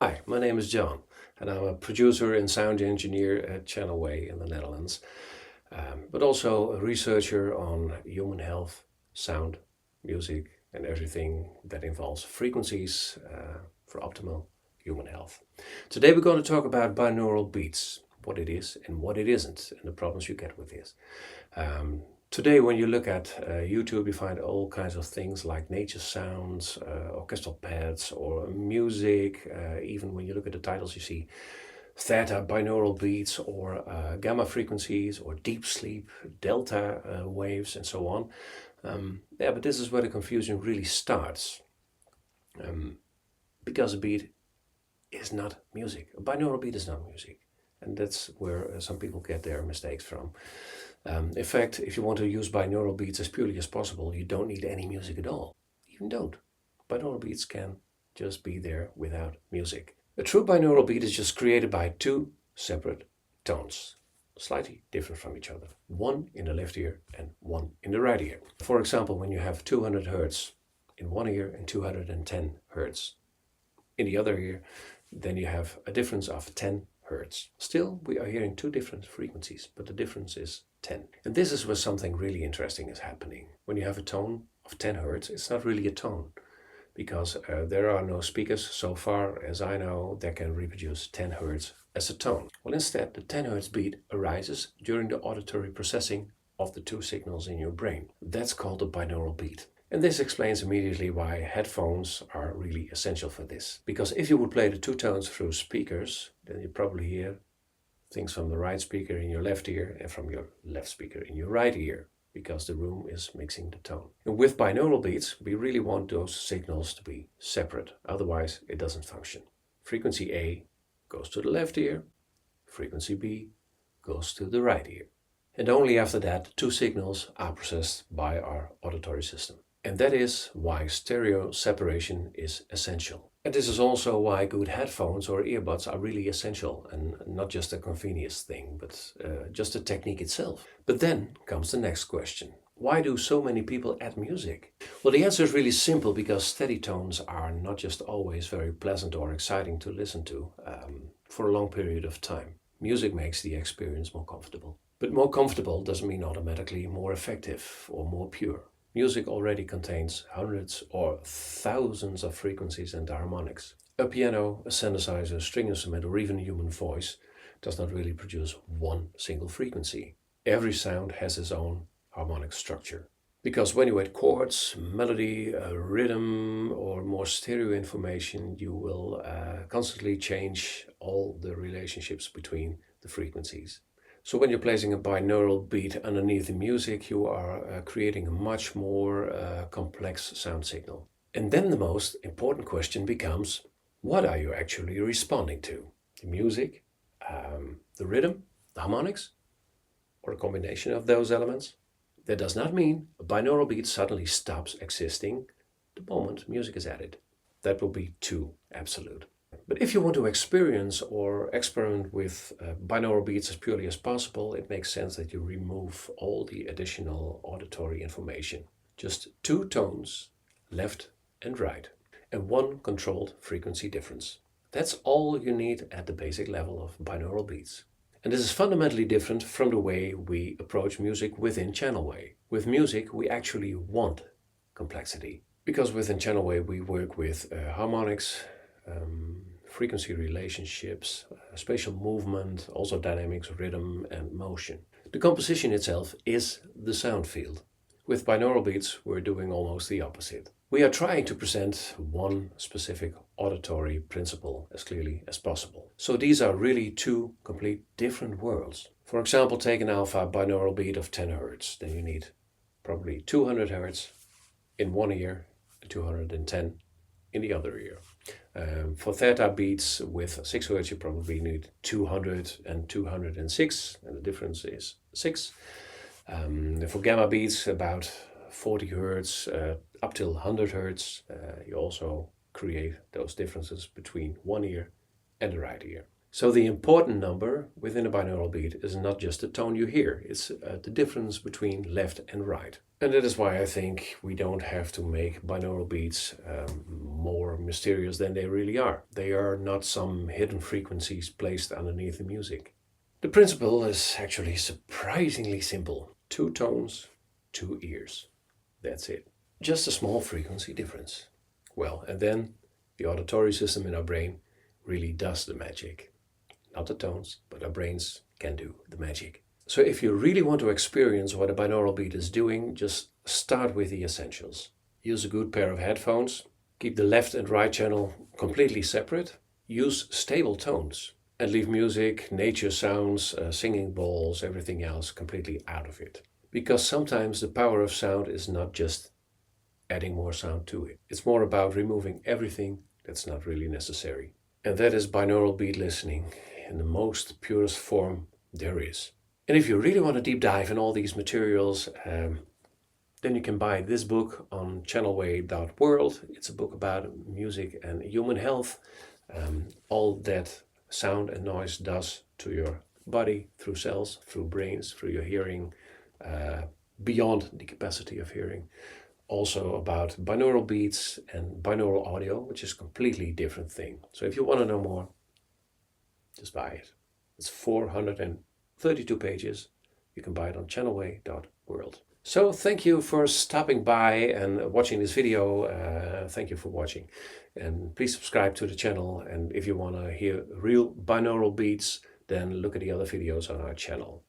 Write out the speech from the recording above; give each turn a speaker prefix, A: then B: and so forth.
A: Hi, my name is John, and I'm a producer and sound engineer at Channel Way in the Netherlands, but also a researcher on human health, sound, music, and everything that involves frequencies for optimal human health. Today we're going to talk about binaural beats, what it is and what it isn't, and the problems you get with this. Today, when you look at YouTube, you find all kinds of things like nature sounds, orchestral pads, or music. Even when you look at the titles, you see theta binaural beats, or gamma frequencies, or deep sleep, delta waves, and so on. But this is where the confusion really starts, because a beat is not music. A binaural beat is not music. And that's where some people get their mistakes from. In fact, if you want to use binaural beats as purely as possible, you don't need any music at all. Even don't. Binaural beats can just be there without music. A true binaural beat is just created by two separate tones, slightly different from each other. One in the left ear and one in the right ear. For example, when you have 200 hertz in one ear and 210 hertz in the other ear, then you have a difference of 10 hertz. Still, we are hearing two different frequencies, but the difference is 10. And this is where something really interesting is happening. When you have a tone of 10 hertz, it's not really a tone, because there are no speakers, so far as I know, that can reproduce 10 hertz as a tone. Well, instead, the 10 hertz beat arises during the auditory processing of the two signals in your brain. That's called a binaural beat. And this explains immediately why headphones are really essential for this. Because if you would play the two tones through speakers, then you probably hear things from the right speaker in your left ear and from your left speaker in your right ear, because the room is mixing the tone. And with binaural beats, we really want those signals to be separate, otherwise it doesn't function. Frequency A goes to the left ear, frequency B goes to the right ear. And only after that, two signals are processed by our auditory system. And that is why stereo separation is essential. And this is also why good headphones or earbuds are really essential, and not just a convenience thing, but just the technique itself. But then comes the next question. Why do so many people add music? Well, the answer is really simple, because steady tones are not just always very pleasant or exciting to listen to for a long period of time. Music makes the experience more comfortable. But more comfortable doesn't mean automatically more effective or more pure. Music already contains hundreds or thousands of frequencies and harmonics. A piano, a synthesizer, string instrument, or even human voice does not really produce one single frequency. Every sound has its own harmonic structure. Because when you add chords, melody, rhythm, or more stereo information, you will constantly change all the relationships between the frequencies. So when you're placing a binaural beat underneath the music, you are creating a much more complex sound signal. And then the most important question becomes, what are you actually responding to? The music, the rhythm, the harmonics, or a combination of those elements? That does not mean a binaural beat suddenly stops existing the moment music is added. That will be too absolute. But if you want to experience or experiment with binaural beats as purely as possible, it makes sense that you remove all the additional auditory information. Just two tones, left and right, and one controlled frequency difference. That's all you need at the basic level of binaural beats. And this is fundamentally different from the way we approach music within Channel Way. With music, we actually want complexity, because within Channel Way we work with harmonics, frequency relationships, spatial movement, also dynamics, rhythm, and motion. The composition itself is the sound field. With binaural beats, we're doing almost the opposite. We are trying to present one specific auditory principle as clearly as possible. So these are really two complete different worlds. For example, take an alpha binaural beat of 10 Hz. Then you need probably 200 Hz in one ear and 210 in the other ear. For theta beats with 6 Hz, you probably need 200 and 206, and the difference is 6. For gamma beats, about 40 Hz up till 100 Hz, you also create those differences between one ear and the right ear. So the important number within a binaural beat is not just the tone you hear, it's the difference between left and right. And that is why I think we don't have to make binaural beats more mysterious than they really are. They are not some hidden frequencies placed underneath the music. The principle is actually surprisingly simple. 2 tones, 2 ears. That's it. Just a small frequency difference. Well, and then the auditory system in our brain really does the magic. Not the tones, but our brains can do the magic. So if you really want to experience what a binaural beat is doing, just start with the essentials. Use a good pair of headphones. Keep the left and right channel completely separate. Use stable tones. And leave music, nature sounds, singing bowls, everything else completely out of it. Because sometimes the power of sound is not just adding more sound to it. It's more about removing everything that's not really necessary. And that is binaural beat listening in the most purest form there is. And if you really want to deep dive in all these materials, then you can buy this book on channelway.world. It's a book about music and human health. All that sound and noise does to your body, through cells, through brains, through your hearing, beyond the capacity of hearing. Also about binaural beats and binaural audio, which is a completely different thing. So if you want to know more, just buy it. It's 432 pages. You can buy it on channelway.world. So thank you for stopping by and watching this video. Thank you for watching. And please subscribe to the channel. And if you want to hear real binaural beats, then look at the other videos on our channel.